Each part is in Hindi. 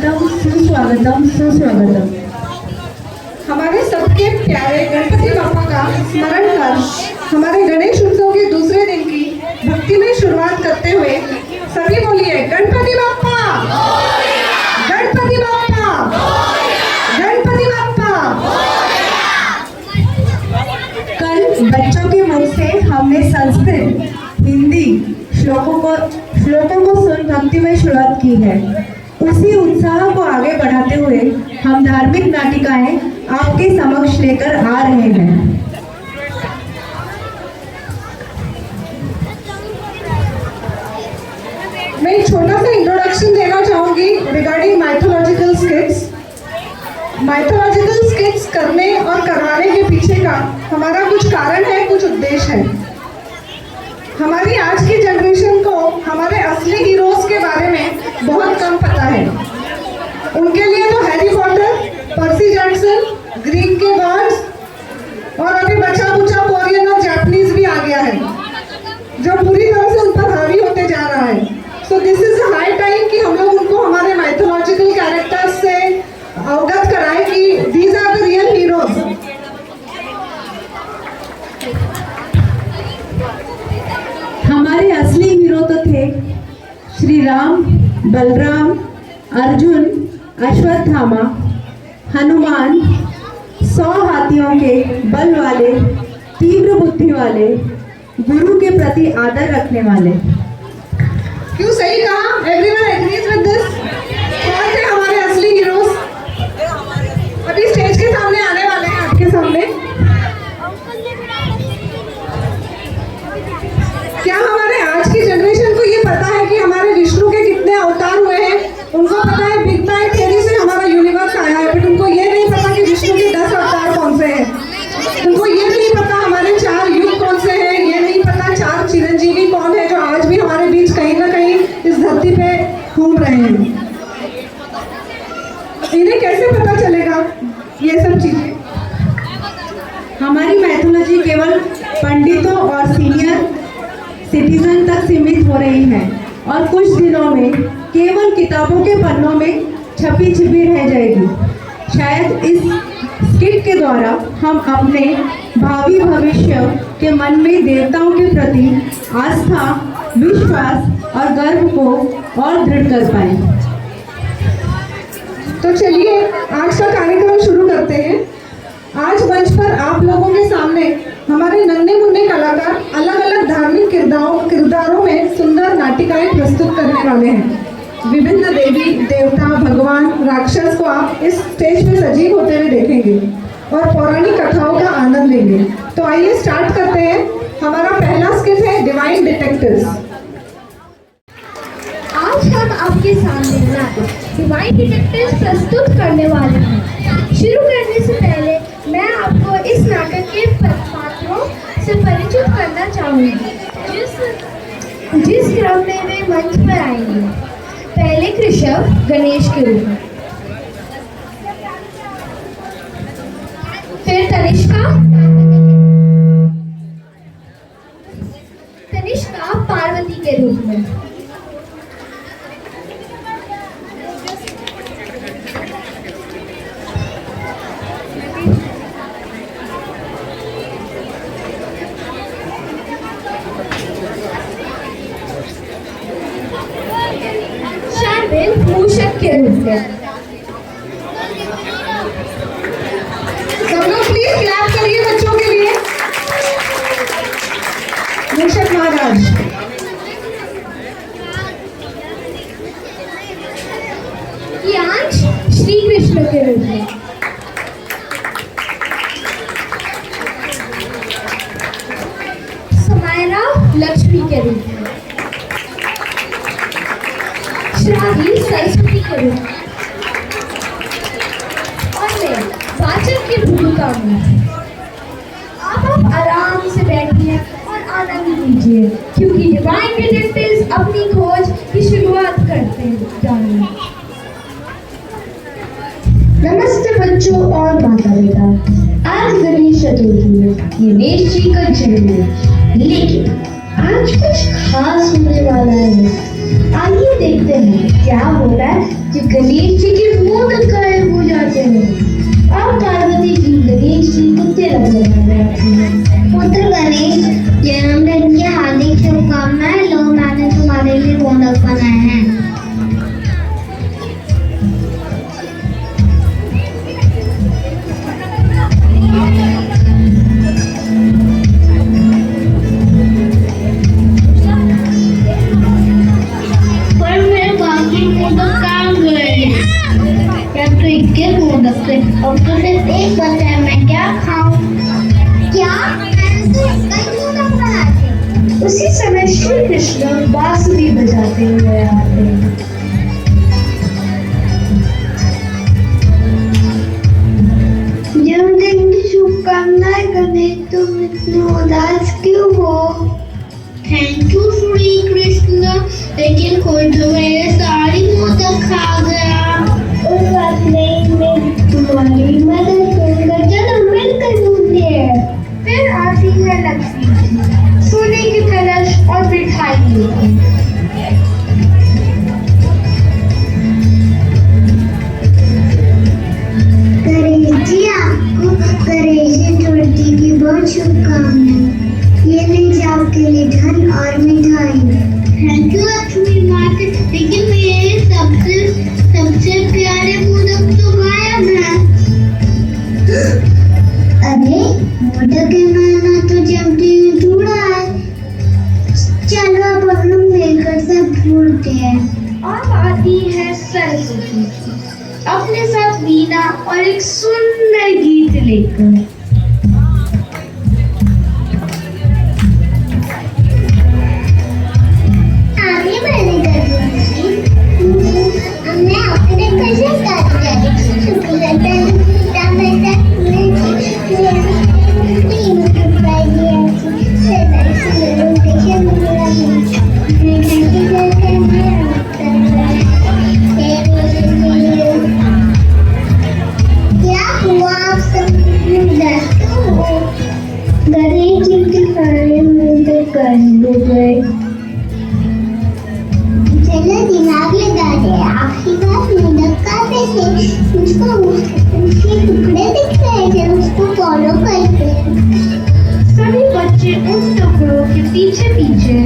स्वागतम सुस्वागतम सुस्वागतम। हमारे सबके प्यारे गणपति बापा का स्मरण कर हमारे गणेश उत्सव के दूसरे दिन की भक्तिमय शुरुआत करते हुए सभी बोलिए गणपति बापा, गणपति बापा, गणपति बापा। कल बच्चों के मुख से हमने संस्कृत, हिंदी श्लोकों को सुन भक्तिमय शुरुआत की है। उसी उत्साह को आगे बढ़ाते हुए हम धार्मिक नाटिकाएं आपके समक्ष लेकर आ रहे हैं। मैं एक छोटा सा इंट्रोडक्शन देना चाहूंगी रिगार्डिंग माइथोलॉजिकल स्किट्स। माइथोलॉजिकल स्किट्स करने और करवाने के पीछे का हमारा कुछ कारण है, कुछ उद्देश्य है। हमारी आज की जनरेशन को हमारे असली हीरोज के बारे में बहुत कम पता है। उनके लिए तो Harry Potter, Percy Jackson, Greek के गॉड्स और अभी बचा कुचा कोरियन और जापानीज भी आ गया है, जो पूरी तरह से उन पर हावी होते जा रहा है। So this is high time कि हम लोग उनको हमारे माइथोलॉजिकल कैरेक्टर्स से अवगत कराएं कि these are the real heroes. हमारे असली हीरो तो थे श्री राम, बलराम, अर्जुन, अश्वत्थामा, हनुमान, 100 हाथियों के बल वाले, तीव्र बुद्धि वाले, गुरु के प्रति आदर रखने वाले। क्यों सही कहा? Everyone agrees with this? कौन थे हमारे असली हीरोज? अभी स्टेज के सामने आने वाले हैं आपके सामने। क्या हमारे आज की जनरेशन को ये पता है कि हमारे विष्णु के कितने अवतार हुए हैं? उनको पता है बिग बैंग थ्योरी से हमारा यूनिवर्स आया है, बट उनको ये नहीं पता कि विष्णु के 10 अवतार कौन से हैं। उनको ये नहीं पता हमारे 4 युग कौन से हैं। ये नहीं पता 4 चिरंजीवी कौन है जो आज भी हमारे बीच कहीं ना कहीं इस धरती पे घूम रहे हैं। इन्हें कैसे पता चलेगा ये सब चीजें? हमारी मैथोलॉजी केवल पंडितों और सीनियर सिटीजन तक सीमित हो रही है और कुछ दिनों में केवल किताबों के पन्नों में छपी छिपी रह जाएगी। शायद इस स्किट के द्वारा हम अपने भावी भविष्य के मन में देवताओं के प्रति आस्था, विश्वास और गर्व को और दृढ़ कर पाए। तो चलिए आज का कार्यक्रम शुरू करते हैं। आज मंच पर आप लोगों के सामने हमारे नन्हे मुन्ने कलाकार अलग अलग धार्मिक किरदारों में सुंदर नाटिकाएं प्रस्तुत करने वाले हैं। विभिन्न देवी देवता, भगवान, राक्षस को आप इस स्टेज पे सजीव होते हुए देखेंगे और पौराणिक कथाओं का आनंद लेंगे। तो आइए स्टार्ट करते हैं। हमारा पहला स्किट है डिवाइन डिटेक्टिव्स। आज हम आपके सामने नाटक डिवाइन डिटेक्टिव्स प्रस्तुत करने वाले हैं। शुरू करने से पहले मैं आपको इस नाटक के पात्रों से परिचित करना चाहूँगी जिस क्रम में वे मंच पर आएंगे। पहले कृषभ गणेश के रूप में, फिर तनिष्का पार्वती के रूप में, मूषक के रूप में। सब लोग प्लीज क्लैप करिए बच्चों के लिए। मूषक महाराज। यांश श्री कृष्ण के रूप में, समायरा लक्ष्मी के रूप में, श्रावी सरस्वती के रूप में और मैं वाचक की भूमिका में। आप आराम से बैठिए और आनंद लीजिए क्योंकि डिवाइन डिटेक्टिव्स अपनी खोज की शुरुआत करते हैं। नमस्ते बच्चों और माता पिता। आज गणेश चतुर्थी है, गणेश जी का जन्म है, लेकिन आज कुछ खास होने वाला है। आइए देखते हैं क्या होता है जो गणेश जी की अब तो सिर्फ एक बचा है, मैं क्या खाऊं? क्या? मैंने तो कई मोदक बनाए थे। उसी समय श्री कृष्ण बांसुरी बजाते हुए आते हैं। जन्मदिन की शुभकामनाएं करने तुम इतने उदास क्यों हो? थैंक यू श्री कृष्ण, लेकिन कोई तो मेरे सारी मोदक खा गया। कोई बात नहीं, मैं तुम्हारी मदद करूंगा, चलो मिलकर घूमते हैं। फिर आती है लक्ष्मी जी, सोने की कलश और मिठाई लेकर। गणेश जी, आपको गणेश चतुर्थी की बहुत शुभकामनाएं। ये लीजिए आपके लिए धन और मिठाई। थैंक यू लक्ष्मी माता, लेकिन मेरे सबसे प्यारे मोदक तो गायब हैं। अरे मोदक के नाना तो जमती हुई चूड़ा है। चलो अब हम लोग मिलकर सब ढूंढते हैं। अब आती है सरस्वती जी, अपने साथ वीणा और एक सुंदर गीत लेकर। चलो दिमाग लगा दे, आखिरी बात मोदक खाते थे, उसको उसके टुकड़े दिख रहे थे, उसको फॉलो करते। सभी बच्चे उन टुकड़ों के पीछे पीछे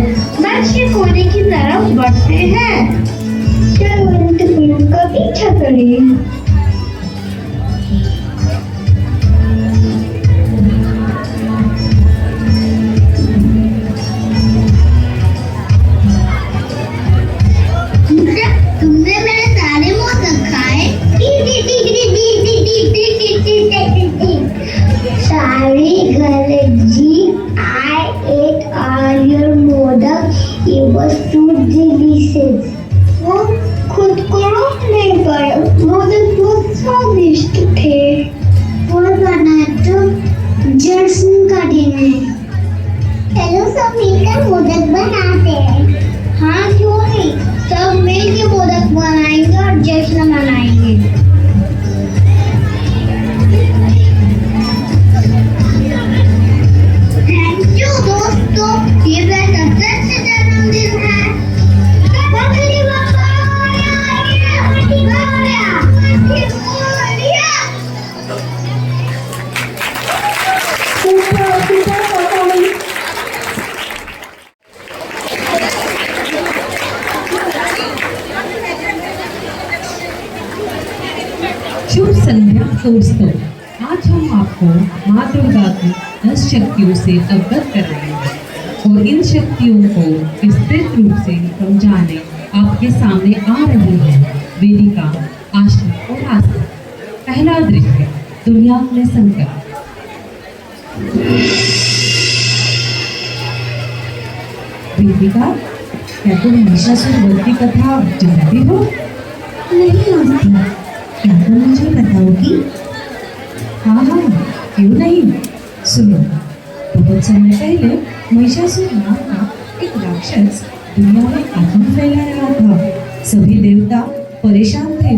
मंच के कोने की तरफ बढ़ते हैं। चलो उन टुकड़ों का पीछा करें। तुमने मेरे सारे मोदक खाए? Sorry, Ganesh ji, I ate all your modak. It was too delicious. वो खुद को रोक नहीं पाया, मोदक बहुत स्वादिष्ट थे। वो बनाए तो जश्न का दिन है। चलो सब मिलकर मोदक बनाते हैं। हाँ क्यों नहीं, सब मिलकर मोदक बनाएंगे और जश्न मनाएंगे। थैंक यू दोस्तों, ये मेरा सच जन्मदिन है। शुभ संध्या दोस्तों, आज हम आपको माँ दुर्गा की 10 शक्तियों से अवगत कराएंगे और इन शक्तियों को विस्तृत रूप से समझाने आपके सामने आ रही है वेदिका, आशा और आस्था। पहला दृश्य, दुनिया में संकट। वेदिका, क्या तुम महिषासुर की कथा जानती हो? नहीं आस्था, क्या तुम मुझे बताओगी? हाँ हाँ, क्यों नहीं, सुनो। बहुत समय पहले महिषासुर नाम का एक राक्षस दुनिया में आतंक फैला रहा था। सभी देवता परेशान थे।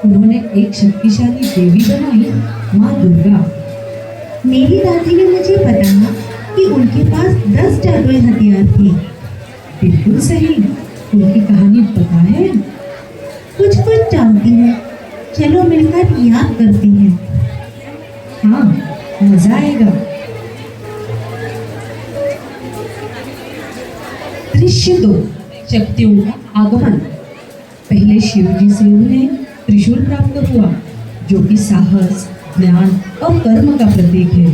उन्होंने एक शक्तिशाली देवी बनाई, माँ दुर्गा। मेरी दादी ने मुझे बताया कि उनके पास 10 जादुई हथियार थे। बिल्कुल सही, उनकी कहानी पता है? कुछ कुछ जानती है, चलो मिलकर याद करते हैं। हाँ, मजा आएगा। दृश्य 2, शक्तियों का आगमन। पहले शिव जी से उन्हें त्रिशूल प्राप्त हुआ, जो कि साहस, ज्ञान और कर्म का प्रतीक है।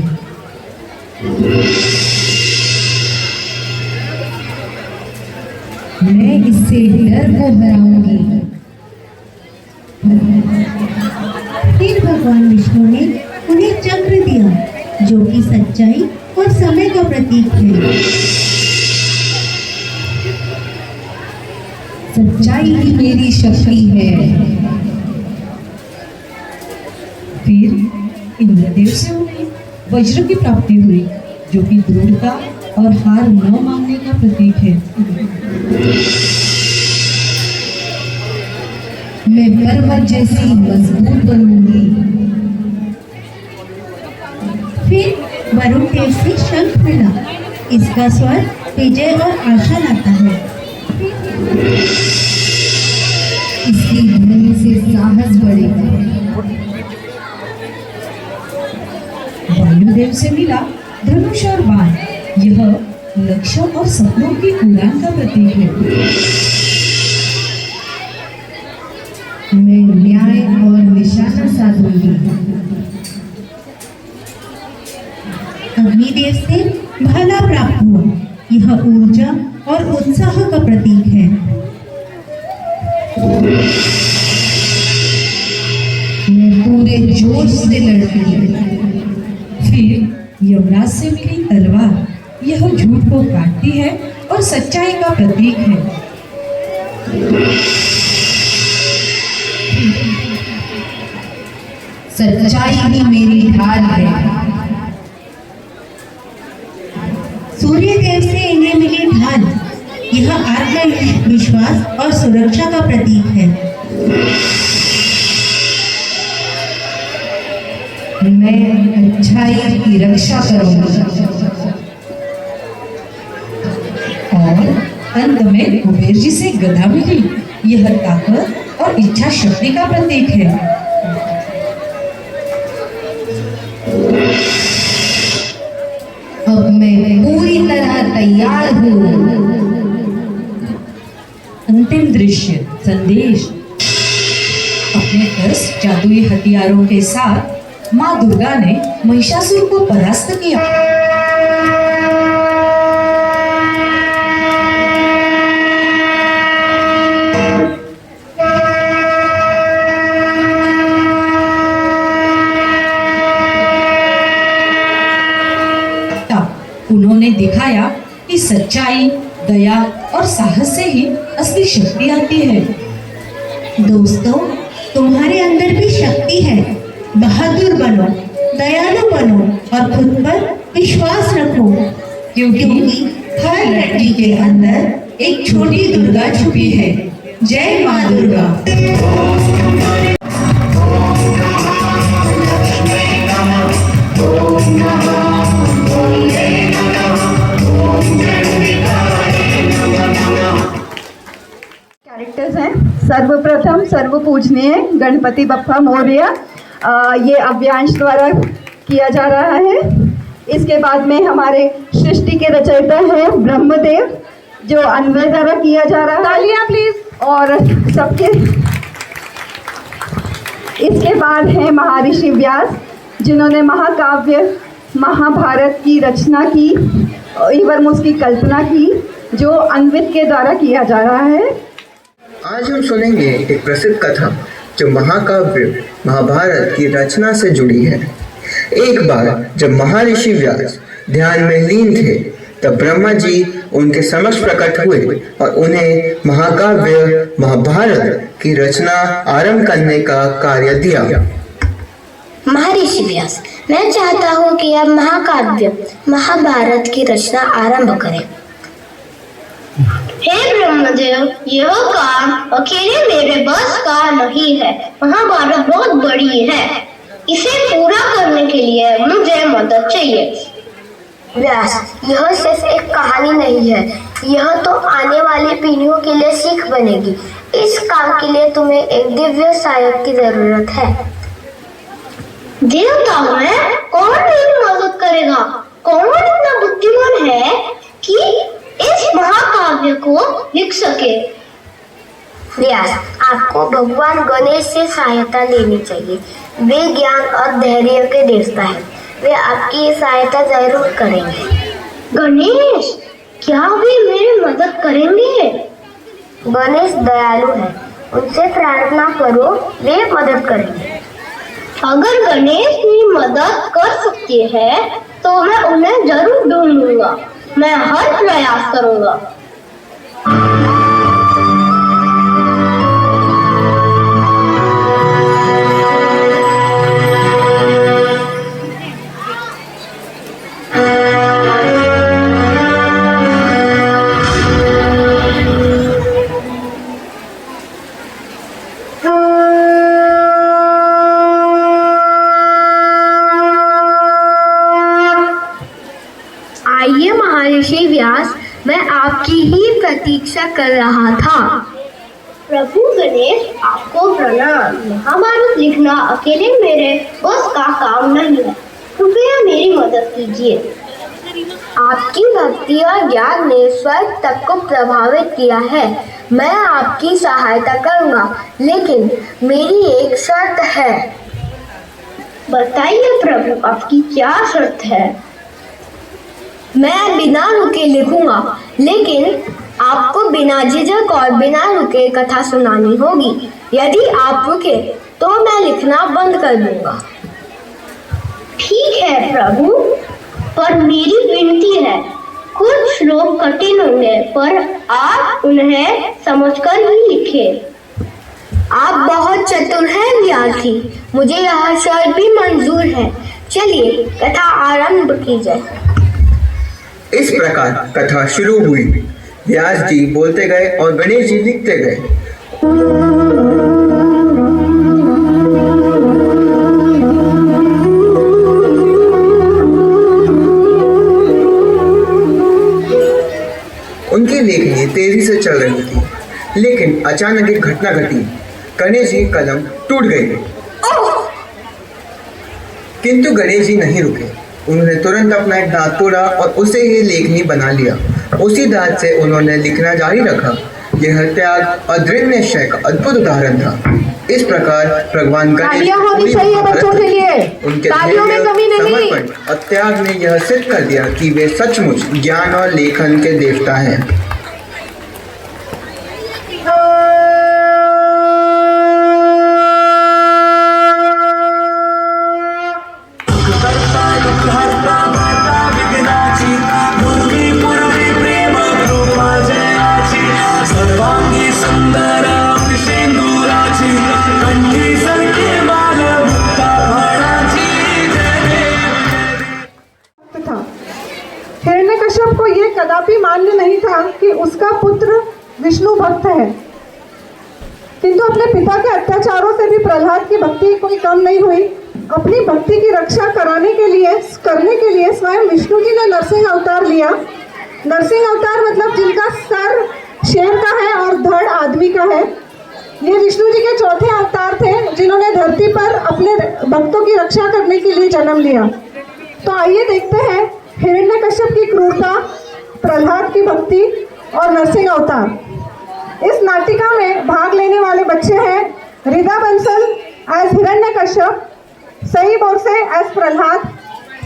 मैं इससे डर कर बनाऊंगी। फिर भगवान विष्णु ने उन्हें चक्र दिया जो कि सच्चाई और समय का प्रतीक है। सच्चाई ही मेरी शक्ति है। फिर इंद्रदेव से उन्हें वज्र की प्राप्ति हुई जो कि दृढ़ता और हार न मानने का प्रतीक है। मैं पर्वत जैसी मजबूत बनूंगी। फिर वरुण देव से शंख मिला। इसका स्वर विजय और आशा लाता है। इसकी ध्वनि से साहस बढ़ेगा। वायुदेव से मिला धनुष और बाण। यह लक्ष्यों और सपनों की उड़ान का प्रतीक है। मैं न्याय और निशाना साधूंगी। अग्निदेव से भाला प्राप्त हुआ। यह ऊर्जा और उत्साह का प्रतीक है। मैं पूरे जोश से लड़ती। फिर यमराज से मिली तलवार। यह झूठ को काटती है और सच्चाई का प्रतीक है। सच्चाई ही मेरी ढाल है। सूर्य देव से इन्हें मिली ढाल। यह आत्मविश्वास और सुरक्षा का प्रतीक है। मैं अच्छाई की रक्षा करूंगा। और अंत में कुबेर जी से गदा मिली। यह ताकत और इच्छा शक्ति का प्रतीक है। अब मैं पूरी तरह तैयार हूँ। अंतिम दृश्य संदेश। अपने 10 जादुई हथियारों के साथ माँ दुर्गा ने महिषासुर को परास्त किया। उन्होंने दिखाया कि सच्चाई, दया और साहस से ही असली शक्ति आती है। दोस्तों, तुम्हारे अंदर भी शक्ति है। बहादुर बनो, दयालु बनो और खुद पर विश्वास रखो, क्योंकि हर लड़की के अंदर एक छोटी दुर्गा छुपी है। जय माँ दुर्गा। कैरेक्टर्स हैं। सर्वप्रथम सर्व पूजनीय गणपति बप्पा मौर्य, ये अव्यांश द्वारा किया जा रहा है। इसके बाद में हमारे सृष्टि के रचयिता हैं ब्रह्मदेव, जो अन्वय द्वारा किया जा रहा है। तालियां प्लीज। और सबके इसके बाद है महर्षि व्यास, जिन्होंने महाकाव्य महाभारत की रचना की, एवं उसकी कल्पना की, जो अन्वित के द्वारा किया जा रहा है। आज हम सुनेंगे एक प्रसिद्ध कथा जो महाकाव्य महाभारत की रचना से जुड़ी है। एक बार जब महर्षि व्यास ध्यान में लीन थे, तब ब्रह्मा जी उनके समक्ष प्रकट हुए और उन्हें महाकाव्य महाभारत की रचना आरंभ करने का कार्य दिया। महर्षि व्यास, मैं चाहता हूँ कि आप महाकाव्य महाभारत की रचना आरंभ करें। हे ब्रह्मदेव, यह काम अकेले मेरे बस का नहीं है। महाभारत बहुत बड़ी है, इसे पूरा करने के लिए मुझे मदद चाहिए। व्यास, यह सिर्फ एक कहानी नहीं है, यह तो आने वाली पीढ़ियों के लिए सीख बनेगी। इस काम के लिए तुम्हें एक दिव्य सहायक की जरूरत है। देवताओं में कौन मेरी मदद करेगा? कौन इतना बुद्धिमान है कि इस महाकाव्य को लिख सके? व्यास, आपको भगवान गणेश से सहायता लेनी चाहिए। वे ज्ञान और धैर्य के देवता हैं। वे आपकी सहायता जरूर करेंगे। गणेश, क्या वे मेरी मदद करेंगे? गणेश दयालु है, उनसे प्रार्थना करो, वे मदद करेंगे। अगर गणेश की मदद कर सकते हैं तो मैं उन्हें जरूर ढूंढूंगा। मैं हर प्रयास करूंगा। आइए महर्षि व्यास, मैं आपकी ही प्रतीक्षा कर रहा था। प्रभु गणेश, आपको प्रणाम। महाभारत लिखना अकेले मेरे बस का काम नहीं है, कृपया मेरी मदद कीजिए। आपकी भक्ति और ज्ञान ने स्वर्ग तक को प्रभावित किया है। मैं आपकी सहायता करूंगा, लेकिन मेरी एक शर्त है। बताइए प्रभु, आपकी क्या शर्त है? मैं बिना रुके लिखूंगा, लेकिन आपको बिना झिझक और बिना रुके कथा सुनानी होगी। यदि आप रुके तो मैं लिखना बंद कर दूंगा। ठीक है प्रभु, पर मेरी विनती है, कुछ श्लोक कठिन होंगे, पर आप उन्हें समझकर ही लिखें। आप बहुत चतुर हैं व्यासी, मुझे यह शर्त भी मंजूर है। चलिए कथा आरंभ की जाए। इस प्रकार कथा शुरू हुई। व्यास जी बोलते गए और गणेश जी लिखते गए। उनकी लेखनी तेजी से चल रही थी, लेकिन अचानक एक घटना घटी। गणेश जी की कलम टूट गई, किंतु गणेश जी नहीं रुके। उन्होंने तुरंत अपना एक दांत तोड़ा और उसे ही लेखनी बना लिया। उसी दांत से उन्होंने लिखना जारी रखा। यह त्याग और दृढ़ निश्चय का अद्भुत उदाहरण था। इस प्रकार भगवान गणेश होनी चाहिए बच्चों के लिए, उनके तालियों में कमी नहीं। समर्पण और त्याग ने यह सिद्ध कर दिया कि वे सचमुच ज्ञान और लेखन के देवता हैं। हिरण्यकश्यप को यह कदापि मान्य नहीं था कि उसका पुत्र विष्णु भक्त है, किंतु अपने पिता के अत्याचारों से भी प्रहलाद की भक्ति कोई कम नहीं हुई। अपनी भक्ति की रक्षा करने के लिए स्वयं विष्णु जी ने नरसिंह अवतार लिया। नरसिंह अवतार मतलब जिनका सर शेर का है और धड़ आदमी का है। ये विष्णु जी के चौथे अवतार थे, जिन्होंने धरती पर अपने भक्तों की रक्षा करने के लिए जन्म लिया। तो आइए देखते हैं हिरण्यकश्यप की क्रूरता, प्रहलाद की भक्ति और नरसिंह अवतार। इस नाटिका में भाग लेने वाले बच्चे हैं Rida Bansal as Hiranyakashyap, Sai Borse as Prahlad,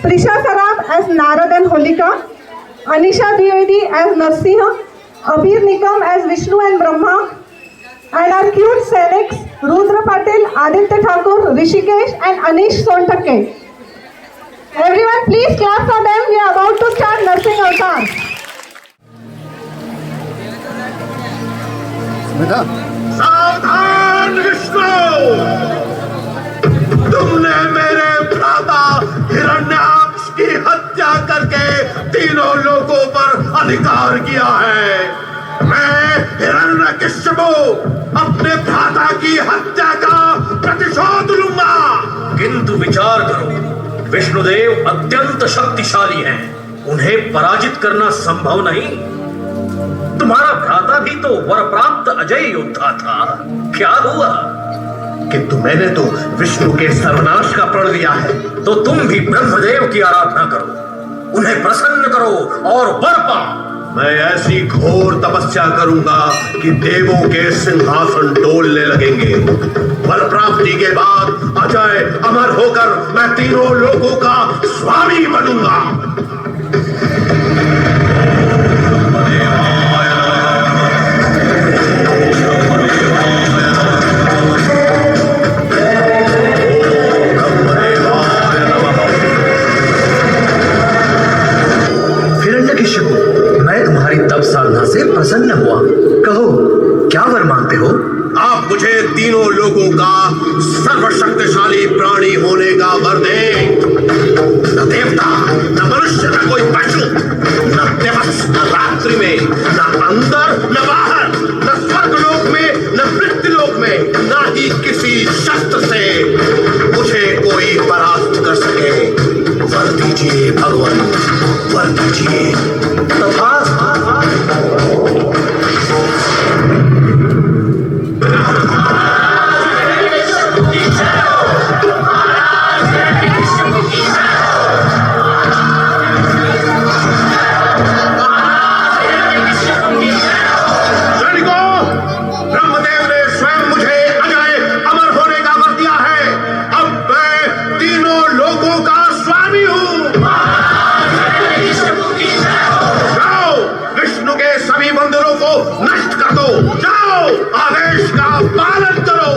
Prisha Saraf as Narad and Holika, Anisha Dwivedi as Narsingh, Abir Nikam as Vishnu and Brahma, and our cute Senex, Rudra Patil, Aditya Thakur, Rishikesh and Anish Sontake. Everyone please clap for them. We are about to start Nursing Avatar. सावधान विष्णु, तुमने मेरे भ्राता हिरण्याक्ष की हत्या करके तीनों लोगों पर अधिकार किया है। मैं हिरण्यकश्यप अपने भ्राता की हत्या का प्रतिशोध लूंगा। किंतु विचार करो, विष्णुदेव अत्यंत शक्तिशाली हैं, उन्हें पराजित करना संभव नहीं। तुम्हारा भ्राता भी तो वर प्राप्त अजय योद्धा था, क्या हुआ? किंतु मैंने तो विष्णु के सर्वनाश का प्रण लिया है। तो तुम भी ब्रह्मदेव की आराधना करो, उन्हें प्रसन्न करो और वर पाओ। मैं ऐसी घोर तपस्या करूंगा कि देवों के सिंहासन डोलने लगेंगे। वर प्राप्ति के बाद अजय अमर होकर मैं तीनों लोगों का स्वामी बनूंगा। शक्तिशाली प्राणी होने का वर दे। न देवता, न मनुष्य, न कोई पशु, न दिवस न रात्रि में, न अंदर न बाहर, न स्वर्गलोक में न मृत्युलोक में, न ही किसी शस्त्र से मुझे कोई परास्त कर सके। वर दीजिए भगवान, वर दीजिए। नष्ट कर दो, जाओ, आदेश का पालन करो।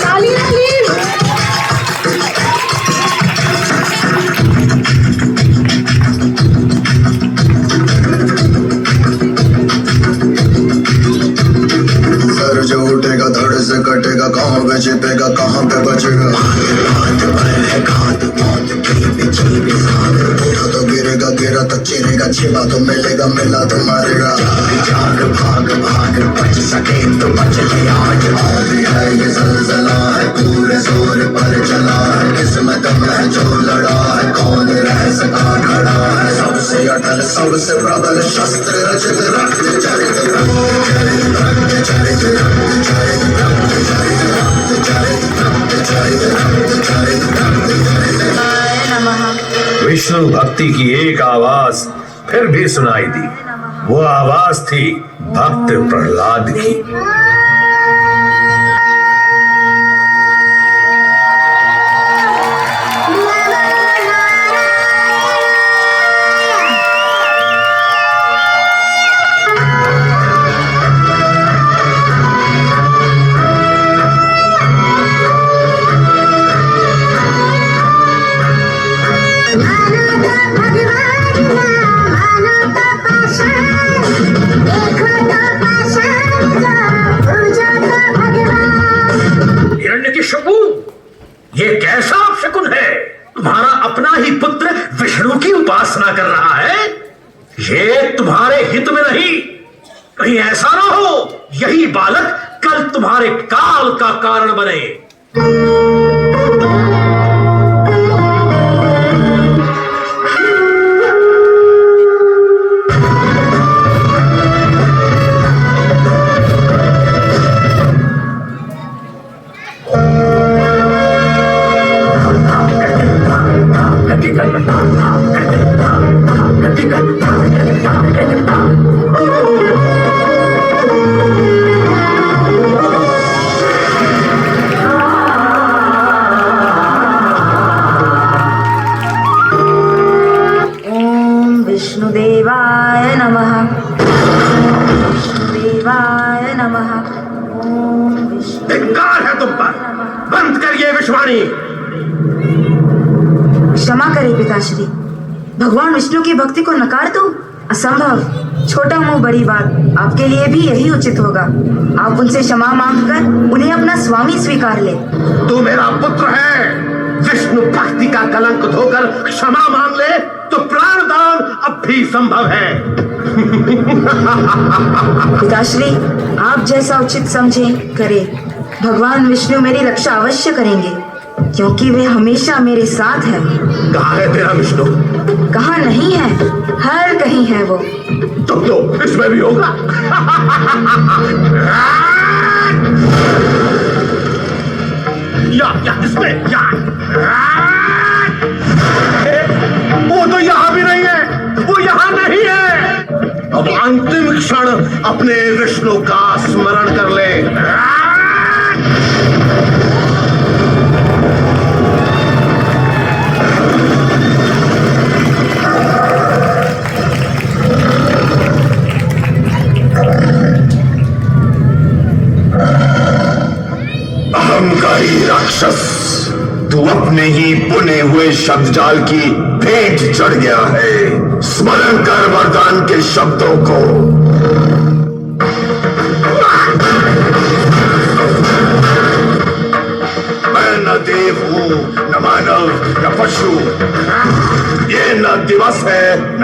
तालियां प्लीज। सर जो उठेगा धड़ से कटेगा, कहाँ पे छिपेगा कहाँ पे बचेगा। उठा तो गिरेगा, गिरा तो चिरेगा, छिपा तो मिलेगा, मिला तो मारेगा। जाग भाग भाग बच सके तो बच ले आज। आदि है ये ज़लज़ला है, पूरे जोर पर चला है। किस्मत में जो लड़ा है, कौन रह सका खड़ा है। सबसे अटल सबसे प्रबल शस्त्र रचित रक्त चरित, रक्त चरित, रक्त चरित, रक्त चरित, रक्त चरित, रक्त चरित, रक्त चरित, रक्त चरित, रक्त चरित। विष्णु भक्ति की एक आवाज फिर भी सुनाई दी। वो आवाज थी भक्त प्रहलाद की। ये कैसा अपशकुन है? तुम्हारा अपना ही पुत्र विष्णु की उपासना कर रहा है। ये तुम्हारे हित में नहीं। कहीं ऐसा ना हो यही बालक कल तुम्हारे काल का कारण बने। विष्णुदेवाय नमः, विष्णुदेवाय नमः। ओम विष्णु। धिक्कार है तुम पर, बंद करिए विश्वाणी। क्षमा करें पिताश्री, भगवान विष्णु की भक्ति को नकार दूं? असंभव। छोटा मुंह बड़ी बात, आपके लिए भी यही उचित होगा। आप उनसे क्षमा मांगकर उन्हें अपना स्वामी स्वीकार ले। तू मेरा पुत्र है, विष्णु भक्ति का कलंक धोकर क्षमा मांग ले तो प्राणदान अब भी संभव है। पिताश्री, आप जैसा उचित समझें करें। भगवान विष्णु मेरी रक्षा अवश्य करेंगे, क्योंकि वे हमेशा मेरे साथ हैं। कहाँ है तेरा विष्णु? कहाँ नहीं है, हर कहीं है वो। तो इसमें भी होगा। या इसमें या। वो तो यहाँ भी नहीं है, वो यहाँ नहीं है। अब अंतिम क्षण अपने विष्णु का स्मरण कर ले। अहंकारी राक्षस, तू अपने ही बुने हुए शब्द जाल की भेंट चढ़ गया है। स्मरण कर वरदान के शब्दों को।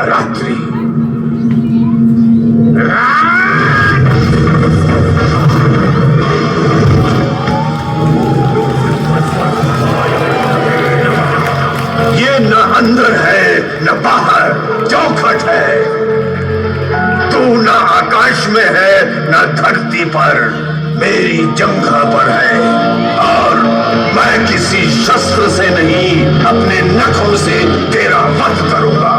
रात्रि। ये न अंदर है न बाहर, चौखट है। तू न आकाश में है न धरती पर, मेरी जंघा पर है। और मैं किसी शस्त्र से नहीं, अपने नखों से तेरा वध करूंगा।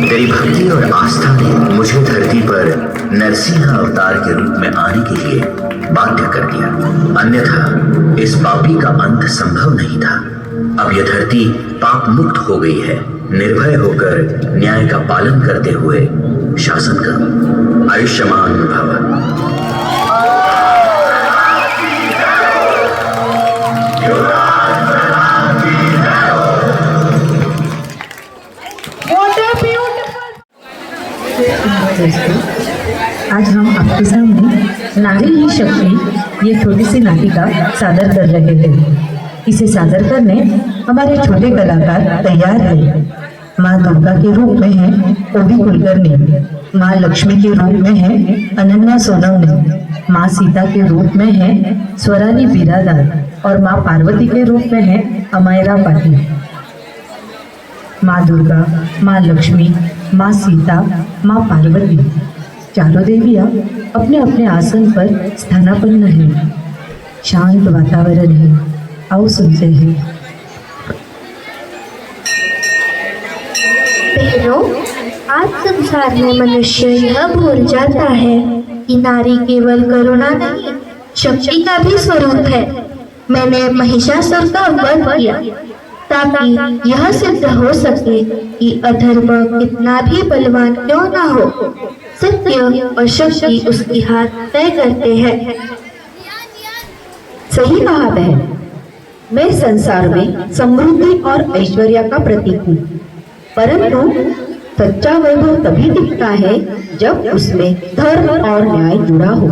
तेरी भक्ति और आस्था ने मुझे धरती पर नरसिंह अवतार के रूप में आने के लिए बाध्य कर दिया, अन्यथा इस पापी का अंत संभव नहीं था। अब यह धरती पाप मुक्त हो गई है। निर्भय होकर न्याय का पालन करते हुए शासन करो। आयुष्मान भव। आज हम आपके सामने नारी ही शक्ति ये छोटी सी नाटिका सादर कर रहे हैं। इसे सादर करने हमारे छोटे कलाकार तैयार हैं। माँ दुर्गा के रूप में है ओवी कुलकर्णी, माँ लक्ष्मी के रूप में है अनन्या सोनवने, माँ सीता के रूप में है स्वराली बिरादार और माँ पार्वती के रूप में है अमायरा पाटिल। माँ दुर्गा, माँ लक्ष्मी, माँ सीता, माँ पार्वती चारों देवियाँ अपने अपने आसन पर स्थानापन्न हैं। शांत वातावरण है। आओ सुनते हैं। बहनों, आज संसार में मनुष्य यह भूल जाता है कि नारी केवल करुणा नहीं, शक्ति का भी स्वरूप है। मैंने महिषासुर का वध किया ताकि यह सिद्ध हो सके कि अधर्म कितना भी बलवान क्यों ना हो, सत्य और शक्ति उसकी हार तय करते हैं। सही कहा बहन। मैं संसार में समृद्धि और ऐश्वर्य का प्रतीक हूँ, परंतु सच्चा वैभव तभी दिखता है जब उसमें धर्म और न्याय जुड़ा हो।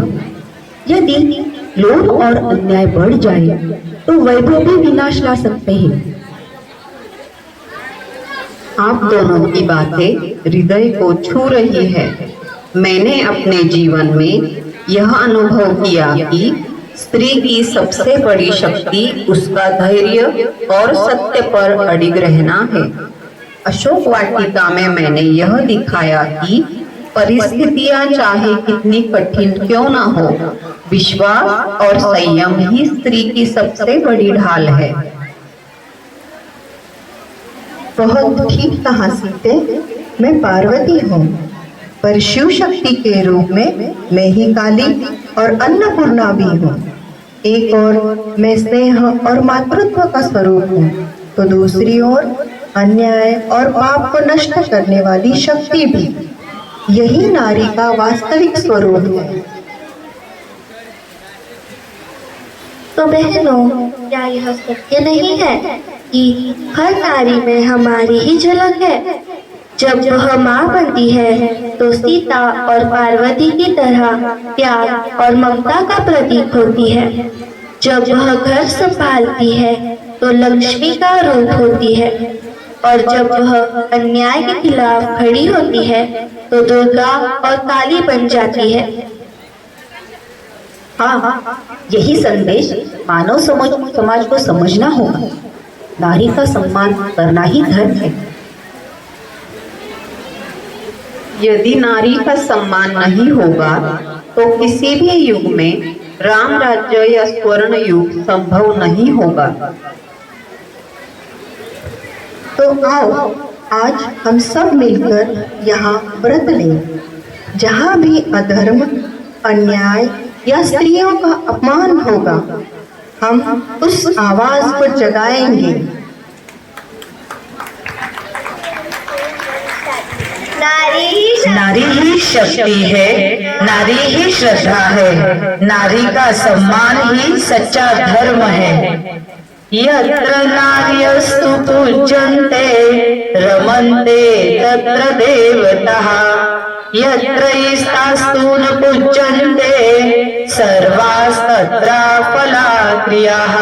यदि लोभ और अन्याय बढ़ जाए तो वैभव भी विनाश ला सकते हैं। आप दोनों की बातें हृदय को छू रही है। मैंने अपने जीवन में यह अनुभव किया कि स्त्री की सबसे बड़ी शक्ति उसका धैर्य और सत्य पर अडिग रहना है। अशोक वाटिका में मैंने यह दिखाया कि परिस्थितियां चाहे कितनी कठिन क्यों ना हो, विश्वास और संयम ही स्त्री की सबसे बड़ी ढाल है। बहुत ठीक कहा सीते। मैं पार्वती हूँ, पर शिव शक्ति के रूप में मैं ही काली और अन्नपूर्णा भी हूँ। एक और मैं स्नेह और मातृत्व का स्वरूप हूँ, तो दूसरी ओर अन्याय और पाप को नष्ट करने वाली शक्ति भी। यही नारी का वास्तविक स्वरूप है। तो बहनों, क्या यह सत्य नहीं है कि हर नारी में हमारी ही झलक है? जब वह माँ बनती है तो सीता और पार्वती की तरह त्याग और ममता का प्रतीक होती है। जब वह घर संभालती है तो लक्ष्मी का रूप होती है, और जब वह अन्याय के खिलाफ खड़ी होती है तो दुर्गा और काली बन जाती है। हाँ, यही संदेश मानव समाज को समझना होगा। नारी का सम्मान करना ही धर्म है। यदि नारी का सम्मान नहीं होगा तो किसी भी युग में राम राज्य या स्वर्ण युग संभव नहीं होगा। तो आओ आज हम सब मिलकर यहाँ व्रत लें। जहाँ भी अधर्म, अन्याय या स्त्रियों का अपमान होगा, हम उस आवाज को जगाएंगे। नारी ही शक्ति है, नारी ही श्रद्धा है, नारी का सम्मान ही सच्चा धर्म है। यत्र नार्यस्तु पूज्यन्ते रमन्ते तत्र देवताः, यत्र स्तास्तून पूज्यन्ते सर्वास्तत्र फलाक्रियाः।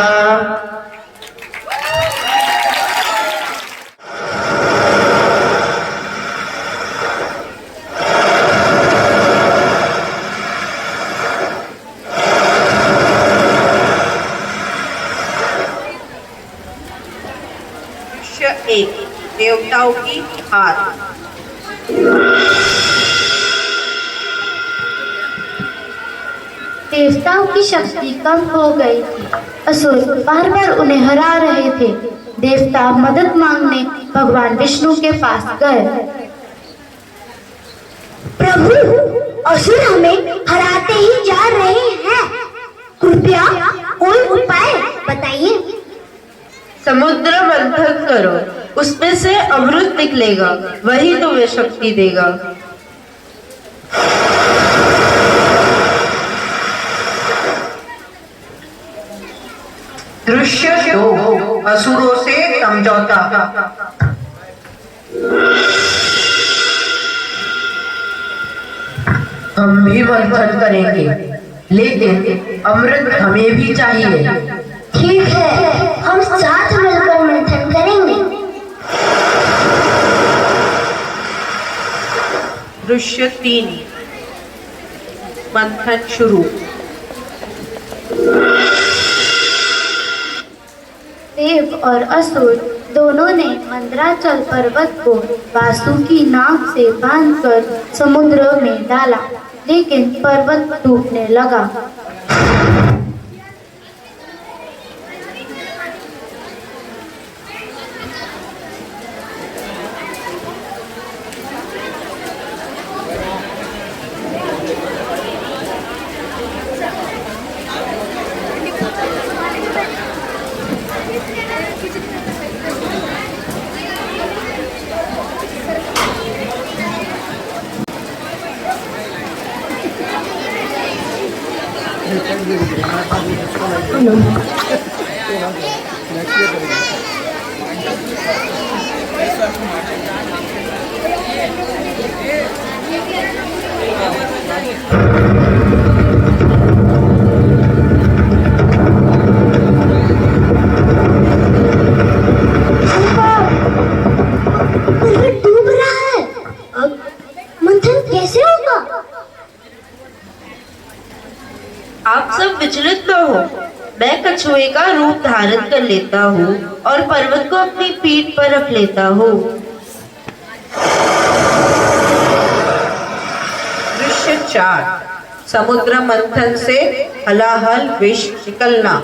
एक देवताओं की हार। देवताओं की शक्ति कम हो गई थी। असुर बार बार उन्हें हरा रहे थे। देवता मदद मांगने भगवान विष्णु के पास गए। प्रभु, असुर हमें हराते ही जा रहे हैं, कृपया कोई उपाय बताइए। समुद्र मंथन करो, उसमें से अमृत निकलेगा, वही तुम्हें शक्ति देगा। दृश्य 2 असुरों से समझौता। हम भी मंथन करेंगे, लेकिन अमृत हमें भी चाहिए। ठीक है, हम साथ मिलकर मंथन करेंगे। दृश्य 3 मंथन शुरू। देव और असुर दोनों ने मंदराचल पर्वत को वासुकी नाग से बांधकर समुद्र में डाला, लेकिन पर्वत टूटने लगा। डूब रहा है, अब मंथन कैसे होगा? आप सब विचलित न हो, मैं कछुए का रूप धारण कर लेता हूँ और पर्वत को अपनी पीठ पर रख लेता हूँ। दृश्य 4 समुद्र मंथन से हलाहल विष निकलना।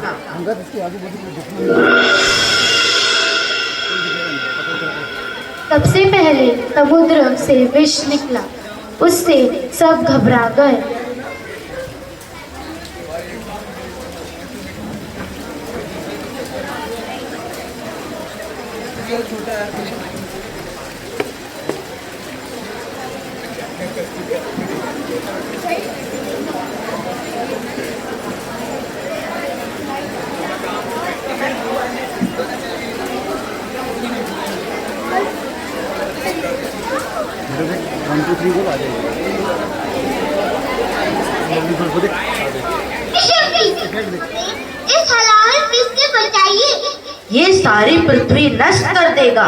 सबसे पहले समुद्र से विष निकला, उससे सब घबरा गए। इस हलाहल विष से बचाइए। ये सारी पृथ्वी नष्ट कर देगा।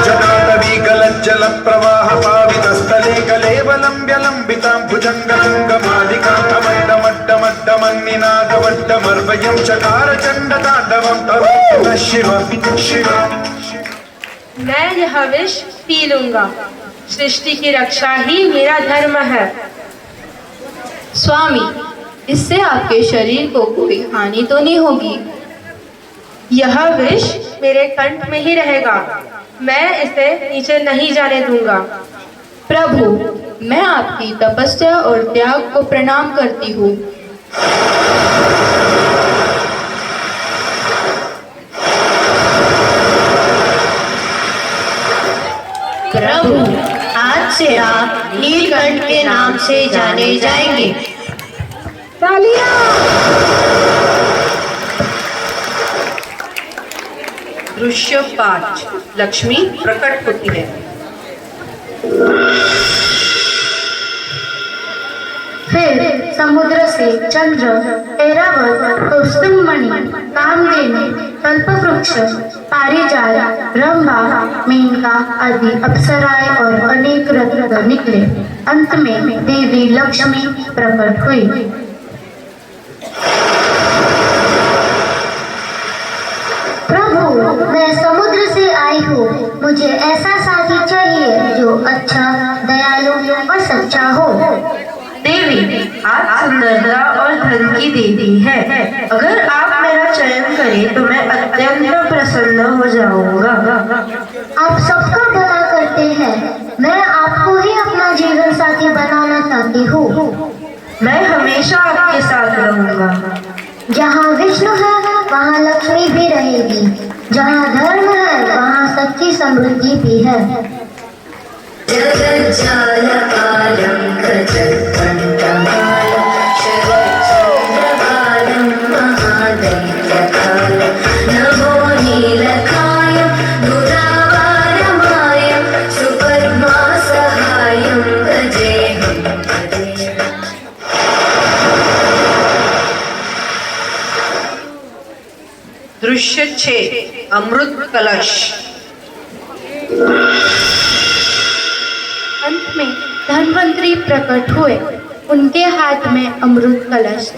जटाटवी गलज्जल प्रवाह पावितस्थले कलेवलम्ब्यलम्बितां भुजङ्गतुङ्गमालिकां कमण्डमड्डमड्डमन्निनादवड्डमर्वयं चकार चण्डताण्डवं तरोतु शिव शिव। मैं यह विष पी लूंगा, सृष्टि की रक्षा ही मेरा धर्म है। स्वामी, इससे आपके शरीर को कोई हानि तो नहीं होगी? यह विष मेरे कंठ में ही रहेगा, मैं इसे नीचे नहीं जाने दूंगा। प्रभु, मैं आपकी तपस्या और त्याग को प्रणाम करती हूँ। प्रभु, आज से आप नीलकंठ के नाम से जाने जाएंगे। दृश्य 5 लक्ष्मी प्रकट होती है। फिर समुद्र से चंद्र, ऐरावत, कौस्तुभमणि, कामधेनु, कल्पवृक्ष, पारिजात, रंभा, मेनका आदि अप्सराएं और अनेक रत्न निकले। अंत में देवी लक्ष्मी प्रकट हुई। प्रभु, मैं समुद्र से आई हूँ। मुझे ऐसा साथी चाहिए जो अच्छा, दयालु और सच्चा हो। देवी, आप सुंदरता और धन की देवी है। अगर आप मेरा चयन करें तो मैं अत्यंत प्रसन्न हो जाऊंगा। आप सबका भला करते हैं। मैं आपको ही अपना जीवन साथी बनाना चाहती हूँ। मैं हमेशा आपके साथ रहूंगा। जहाँ विष्णु है वहाँ लक्ष्मी भी रहेगी। जहाँ धर्म है वहाँ सच्ची समृद्धि भी है। दृश्य 6, अमृत कलश। अंत में धन्वंतरी प्रकट हुए। उनके हाथ में अमृत कलश।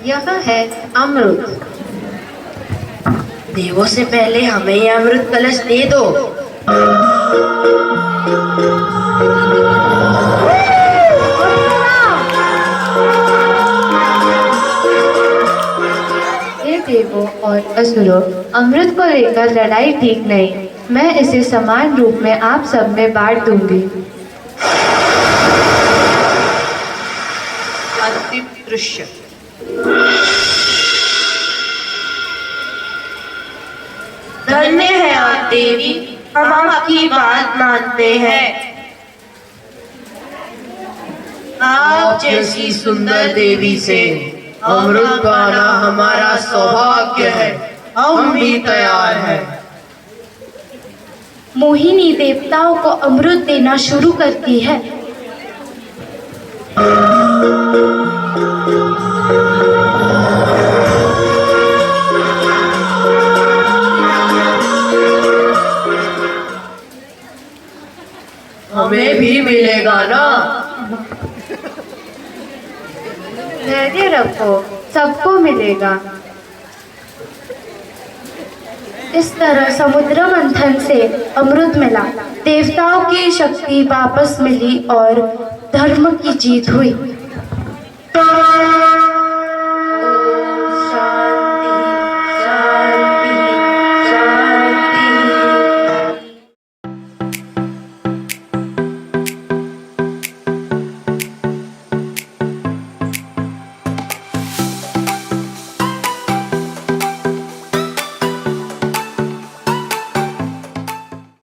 यह है अमृत। देवों से पहले हमें यह अमृत कलश दे दो। हे देवों और असुरों, अमृत को लेकर लड़ाई ठीक नहीं। मैं इसे समान रूप में आप सब में बांट दूंगी। अंतिम दृश्य। धन्य है आप देवी, हम आपकी बात मानते हैं। आप जैसी सुंदर देवी से अमृत पाना हमारा सौभाग्य है। हम भी तैयार हैं। मोहिनी देवताओं को अमृत देना शुरू करती है। हमें भी मिलेगा ना? धैर्य रखो, सबको मिलेगा। इस तरह समुद्र मंथन से अमृत मिला। देवताओं की शक्ति वापस मिली और धर्म की जीत हुई।